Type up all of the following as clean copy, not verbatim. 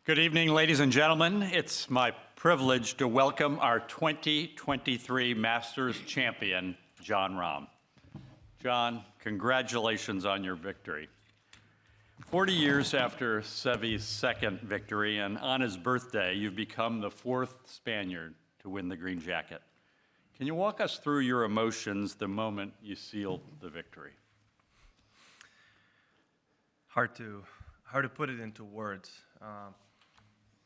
Good evening, ladies and gentlemen. It's my privilege to welcome our 2023 Masters champion, Jon Rahm. Jon, congratulations on your victory. 40 years after Seve's second victory, and on his birthday, you've become the fourth Spaniard to win the green jacket. Can you walk us through your emotions the moment you sealed the victory? Hard to put it into words.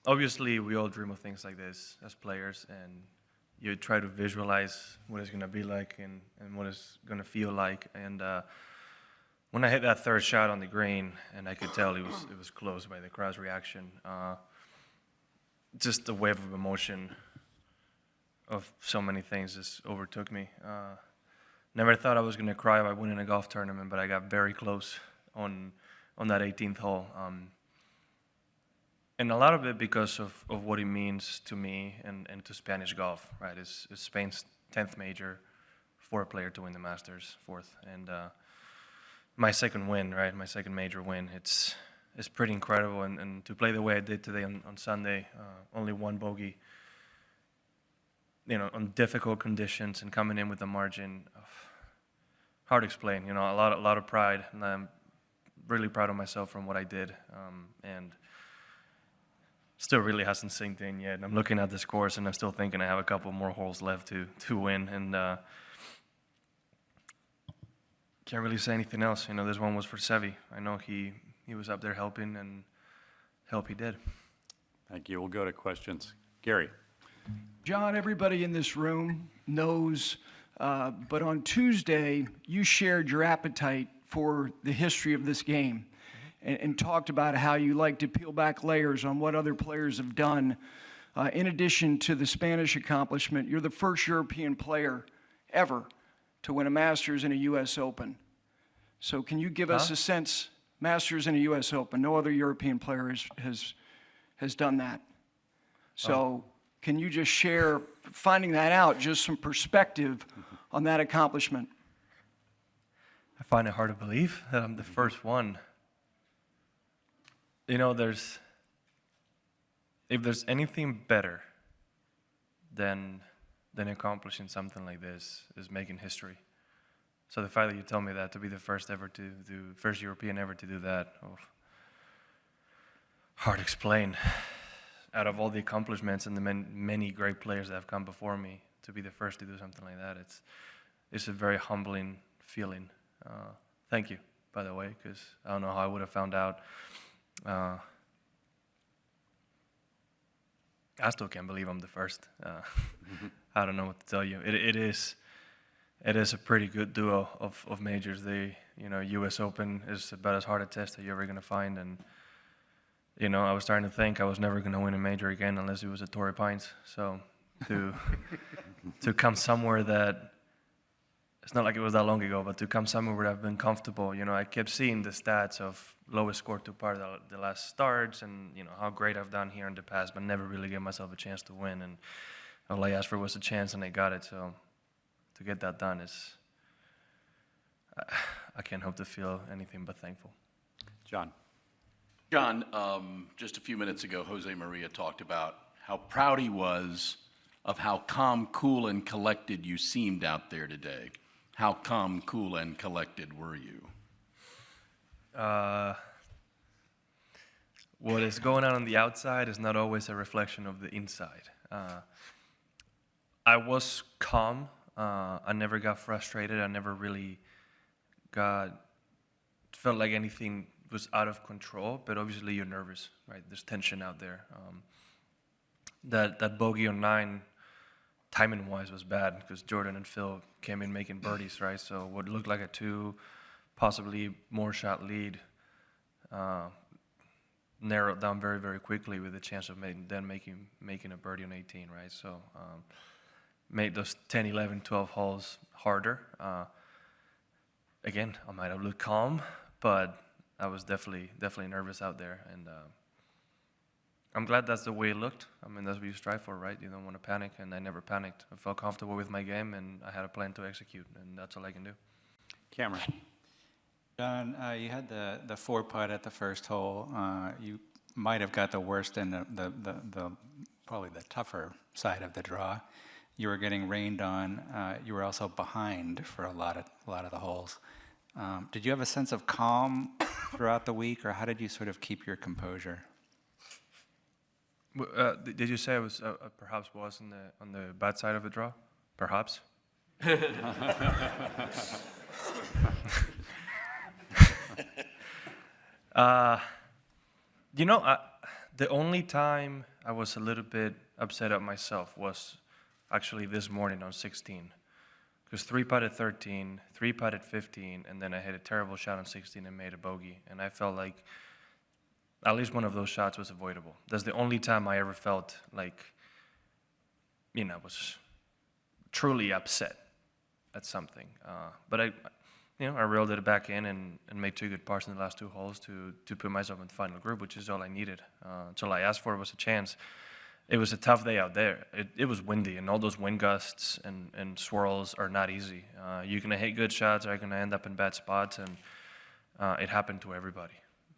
Obviously, we all dream of things like this as players, and you try to visualize what it's going to be like and what it's going to feel like. And when I hit that third shot on the green, and I could tell it was close by the crowd's reaction, just the wave of emotion of so many things just overtook me. Never thought I was going to cry by winning a golf tournament, but I got very close on that 18th hole. And a lot of it because of what it means to me and to Spanish golf, right? It's Spain's 10th major for a player to win the Masters, fourth. And my second win, right? My second major win. It's pretty incredible. And to play the way I did today on Sunday, only one bogey, on difficult conditions and coming in with a margin, hard to explain. A lot of pride. And I'm really proud of myself from what I did. And still really hasn't sinked in yet. I'm looking at this course and I'm still thinking I have a couple more holes left to win, and can't really say anything else. This one was for Seve. I know he was up there helping, and help he did. Thank you. We'll go to questions. Gary. Jon, everybody in this room knows, but on Tuesday, you shared your appetite for the history of this game. And talked about how you like to peel back layers on what other players have done. In addition to the Spanish accomplishment, you're the first European player ever to win a Masters and a U.S. Open. So can you give us a sense, Masters and a U.S. Open, no other European player has done that. So can you just share, finding that out, just some perspective on that accomplishment? I find it hard to believe that I'm the first one. If there's anything better than accomplishing something like this, is making history. So the fact that you tell me that, to be the first European ever to do that, hard to explain. Out of all the accomplishments and the many great players that have come before me, to be the first to do something like that, it's a very humbling feeling. Thank you, by the way, because I don't know how I would have found out. I still can't believe I'm the first. I don't know what to tell you. It is a pretty good duo of majors. U.S. Open is about as hard a test that you're ever going to find. And, I was starting to think I was never going to win a major again unless it was at Torrey Pines. So to come somewhere that, it's not like it was that long ago, but to come somewhere where I've been comfortable, I kept seeing the stats of lowest score to par the last starts, and how great I've done here in the past, but never really gave myself a chance to win. And all I asked for was a chance, and I got it. So to get that done I can't hope to feel anything but thankful. Jon. Jon, just a few minutes ago, Jose Maria talked about how proud he was of how calm, cool, and collected you seemed out there today. How calm, cool, and collected were you? What is going on the outside is not always a reflection of the inside. I was calm. I never got frustrated. I never really felt like anything was out of control, but obviously you're nervous, right? There's tension out there. That bogey on 9, timing-wise, was bad because Jordan and Phil came in making birdies, right? So what looked like a 2, possibly more shot lead, narrowed down very, very quickly with the chance of making a birdie on 18, right? So made those 10, 11, 12 holes harder. Again, I might have looked calm, but I was definitely nervous out there, and I'm glad that's the way it looked. I mean, that's what you strive for, right? You don't want to panic, and I never panicked. I felt comfortable with my game, and I had a plan to execute, and that's all I can do. Cameron. Jon, you had the 4 putt at the first hole. You might have got the worst and the probably the tougher side of the draw. You were getting rained on. You were also behind for a lot of the holes. Did you have a sense of calm throughout the week, or how did you sort of keep your composure? Did you say I was perhaps was on the bad side of the draw? Perhaps. You know, the only time I was a little bit upset at myself was actually this morning on 16. Because 3-putted 13, 3-putted 15, and then I hit a terrible shot on 16 and made a bogey. And I felt like at least one of those shots was avoidable. That's the only time I ever felt like, you know, was truly upset at something. But I reeled it back in and made 2 good pars in the last 2 holes to put myself in the final group, which is all I needed. That's all I asked for was a chance. It was a tough day out there. It was windy, and all those wind gusts and swirls are not easy. You're going to hit good shots, or you're going to end up in bad spots, and it happened to everybody.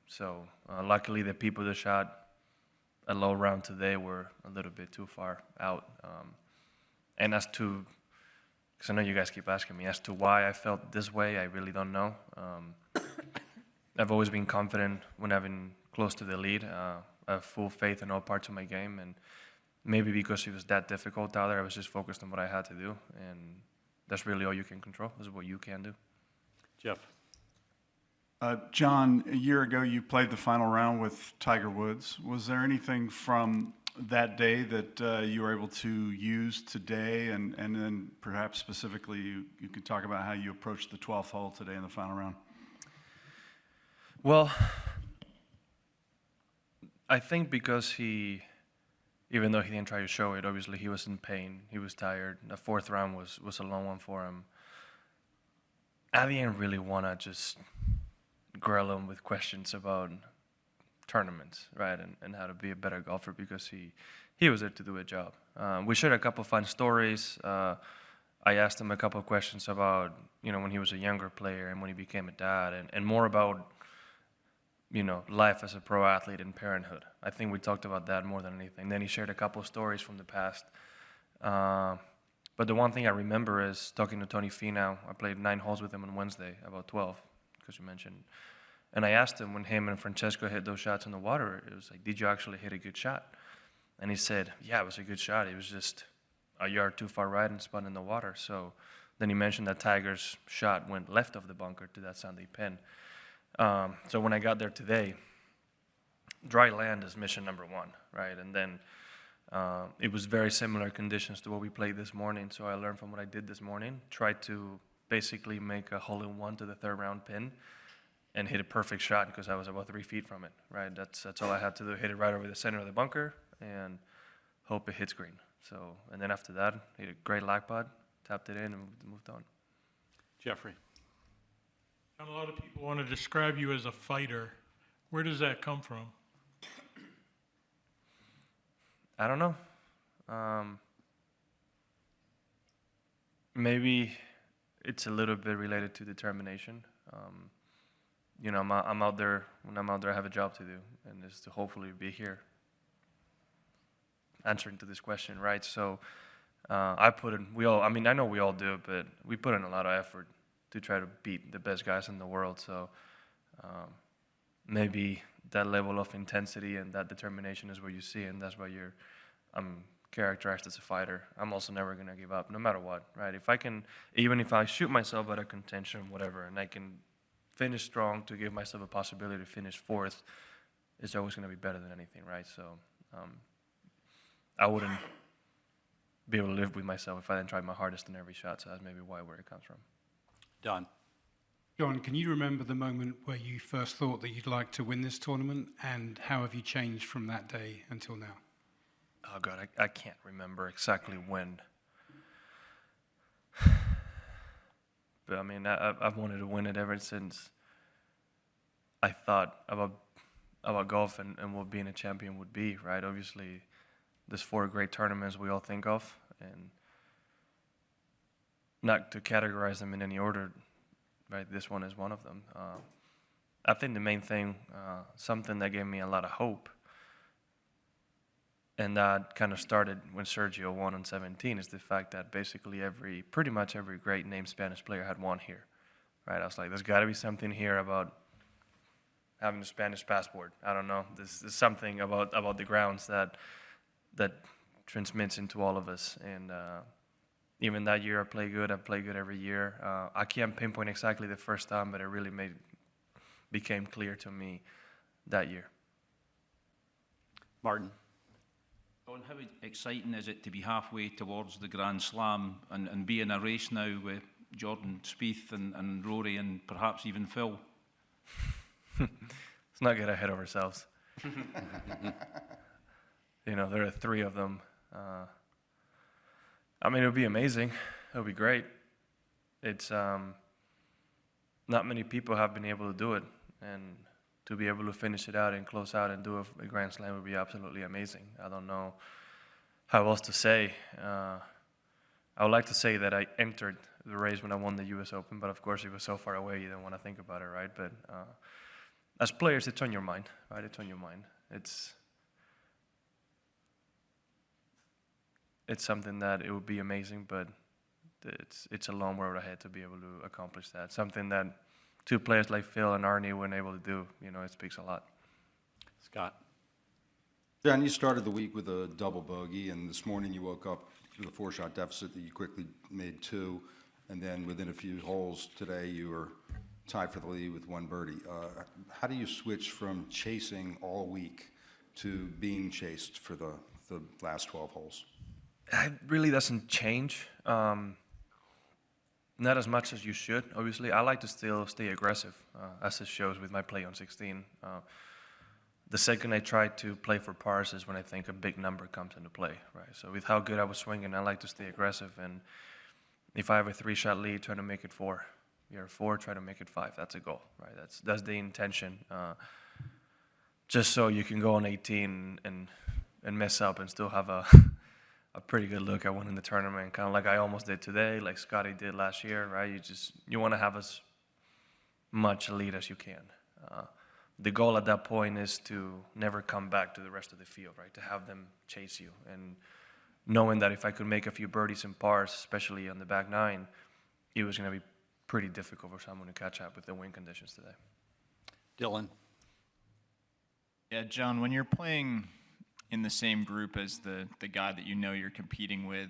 So luckily, the people that shot a low round today were a little bit too far out. And as to, because I know you guys keep asking me, as to why I felt this way, I really don't know. I've always been confident when I've been close to the lead. I have full faith in all parts of my game, and maybe because it was that difficult out there, I was just focused on what I had to do, and that's really all you can control. This is what you can do. Jeff. Jon, a year ago you played the final round with Tiger Woods. Was there anything from that day that you were able to use today, and then perhaps specifically you could talk about how you approached the 12th hole today in the final round? Well, I think because even though he didn't try to show it, obviously he was in pain, he was tired. The 4th round was a long one for him. I didn't really want to just grill him with questions about tournaments, right, and how to be a better golfer, because he was there to do a job. We shared a couple fun stories. I asked him a couple of questions about, when he was a younger player and when he became a dad, and more about, life as a pro athlete and parenthood. I think we talked about that more than anything. Then he shared a couple of stories from the past. But the one thing I remember is talking to Tony Finau. I played 9 holes with him on Wednesday, about 12, because you mentioned. And I asked him when him and Francesco hit those shots in the water, it was like, did you actually hit a good shot? And he said, yeah, it was a good shot. It was just a yard too far right and spun in the water. So then he mentioned that Tiger's shot went left of the bunker to that Sunday pin. So when I got there today, dry land is mission number 1, right? And then it was very similar conditions to what we played this morning. So I learned from what I did this morning, tried to basically make a hole-in-one to the 3rd round pin and hit a perfect shot because I was about 3 feet from it, right? That's all I had to do, hit it right over the center of the bunker and hope it hits green. So, and then after that, hit a great lag putt, tapped it in and moved on. Jeffrey. A lot of people want to describe you as a fighter. Where does that come from? I don't know. Maybe it's a little bit related to determination. I'm out there. When I'm out there, I have a job to do, and it's to hopefully be here answering to this question, right? So I know we all do, but we put in a lot of effort to try to beat the best guys in the world. So maybe that level of intensity and that determination is what you see, and that's why I'm characterized as a fighter. I'm also never going to give up, no matter what, right? Even if I shoot myself out of contention, whatever, and I can finish strong to give myself a possibility to finish 4th, it's always going to be better than anything, right? So I wouldn't be able to live with myself if I didn't try my hardest in every shot, so that's maybe where it comes from. Don. Jon, can you remember the moment where you first thought that you'd like to win this tournament, and how have you changed from that day until now? Oh, God, I can't remember exactly when. But, I mean, I've wanted to win it ever since I thought about golf and what being a champion would be, right? Obviously, there's 4 great tournaments we all think of, and not to categorize them in any order, right? This one is one of them. I think the main thing, something that gave me a lot of hope, And that kind of started when Sergio won on 17, is the fact that basically pretty much every great named Spanish player had won here, right? I was like, there's got to be something here about having a Spanish passport. I don't know. There's something about the grounds that transmits into all of us. And even that year, I played good. I play good every year. I can't pinpoint exactly the first time, but it really became clear to me that year. Martin. Jon, how exciting is it to be halfway towards the Grand Slam and be in a race now with Jordan Spieth and Rory and perhaps even Phil? Let's not get ahead of ourselves. You know, there are 3 of them. I mean, it would be amazing. It would be great. It's not many people have been able to do it, and to be able to finish it out and close out and do a Grand Slam would be absolutely amazing. I don't know how else to say. I would like to say that I entered the race when I won the U.S. Open, but of course it was so far away you don't want to think about it, right? But as players, it's on your mind, right? It's on your mind. It's something that it would be amazing, but it's a long road ahead to be able to accomplish that. Something that 2 players like Phil and Arnie weren't able to do. You know, it speaks a lot. Scott. Jon, you started the week with a double bogey, and this morning you woke up with a 4-shot deficit that you quickly made 2, and then within a few holes today you were tied for the lead with 1 birdie. How do you switch from chasing all week to being chased for the last 12 holes? It really doesn't change. Not as much as you should, obviously. I like to still stay aggressive, as it shows with my play on 16. The second I try to play for pars is when I think a big number comes into play, right? So with how good I was swinging, I like to stay aggressive. And if I have a 3-shot lead, try to make it 4. You're 4, try to make it 5. That's a goal, right? That's the intention. Just so you can go on 18 and mess up and still have a pretty good look at winning the tournament, kind of like I almost did today, like Scotty did last year, right? You want to have as much lead as you can. The goal at that point is to never come back to the rest of the field, right? To have them chase you, and knowing that if I could make a few birdies and pars, especially on the back 9, it was going to be pretty difficult for someone to catch up with the wind conditions today. Dylan. Yeah, Jon, when you're playing in the same group as the guy that you know you're competing with,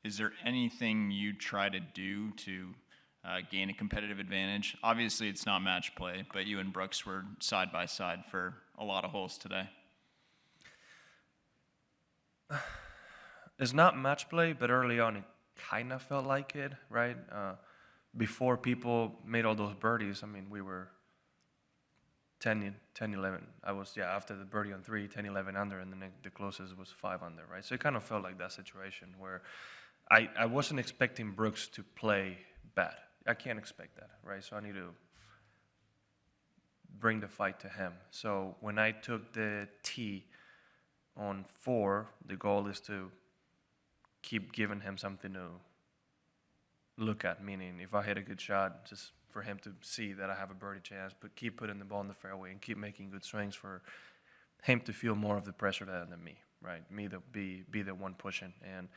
is there anything you try to do to gain a competitive advantage? Obviously, it's not match play, but you and Brooks were side by side for a lot of holes today. It's not match play, but early on it kind of felt like it, right? Before people made all those birdies, I mean, we were 10, 11. I was, after the birdie on 3, 10, 11 under, and then the closest was 5 under, right? So it kind of felt like that situation where I wasn't expecting Brooks to play bad. I can't expect that, right? So I need to bring the fight to him. So when I took the tee on 4, the goal is to keep giving him something to look at, meaning if I hit a good shot, just for him to see that I have a birdie chance, but keep putting the ball in the fairway and keep making good swings for him to feel more of the pressure than me, right? Me to be the one pushing. And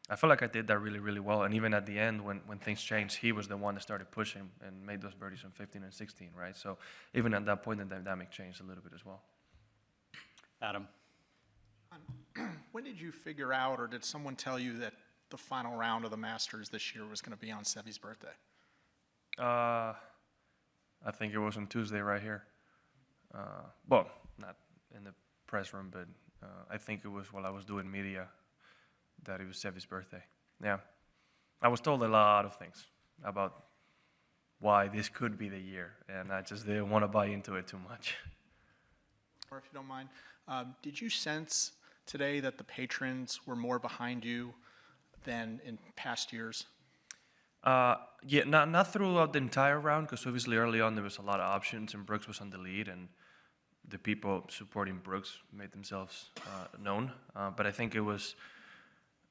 I feel like I did that really, really well. And even at the end, when things changed, he was the one that started pushing and made those birdies on 15 and 16, right? So even at that point, the dynamic changed a little bit as well. Adam. When did you figure out, or did someone tell you that the final round of the Masters this year was going to be on Seve's birthday? I think it was on Tuesday right here. Well, not in the press room, but I think it was while I was doing media that it was Seve's birthday. Yeah. I was told a lot of things about why this could be the year, and I just didn't want to buy into it too much. Or if you don't mind, did you sense today that the patrons were more behind you than in past years? Yeah, not throughout the entire round, because obviously early on there was a lot of options, and Brooks was on the lead, and the people supporting Brooks made themselves known. But I think it was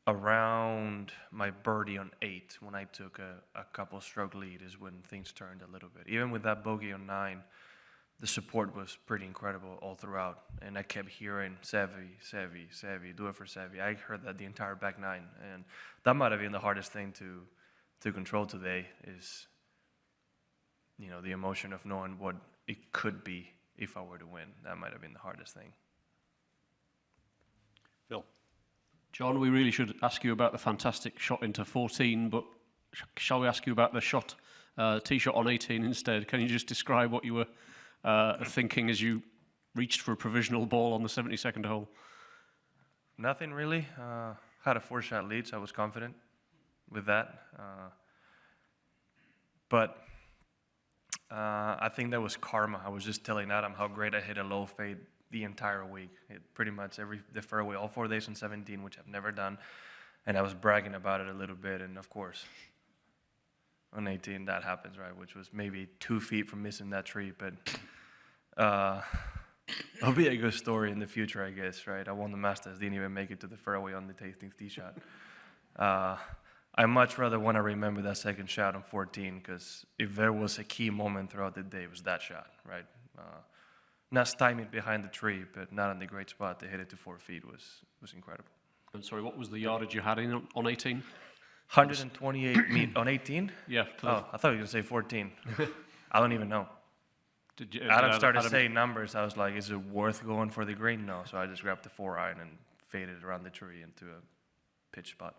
around my birdie on 8 when I took a couple stroke lead is when things turned a little bit. Even with that bogey on 9, the support was pretty incredible all throughout. And I kept hearing, Sevi, Sevi, Sevi, do it for Sevi. I heard that the entire back nine. And that might have been the hardest thing to control today is, you know, the emotion of knowing what it could be if I were to win. That might have been the hardest thing. Phil. John, we really should ask you about the fantastic shot into 14, but shall we ask you about the shot, tee shot on 18 instead? Can you just describe what you were thinking as you reached for a provisional ball on the 72nd hole? Nothing really. Had a 4-shot lead, so I was confident with that. But I think that was karma. I was just telling Adam how great I hit a low fade the entire week. Hit pretty much the fairway all 4 days on 17, which I've never done. And I was bragging about it a little bit, and of course, on 18 that happens, right? Which was maybe 2 feet from missing that tree, but it'll be a good story in the future, I guess, right? I won the Masters, didn't even make it to the fairway on the 18th tee shot. I much rather want to remember that second shot on 14, because if there was a key moment throughout the day, it was that shot, right? Not stymied behind the tree, but not in the great spot to hit it to 4 feet was incredible. I'm sorry, what was the yardage you had in on 18? 128 meet on 18? Yeah. Oh, I thought you were going to say 14. I don't even know. Did Adam started saying numbers. I was like, is it worth going for the green? No. So I just grabbed the 4-iron and faded around the tree into a pitch spot.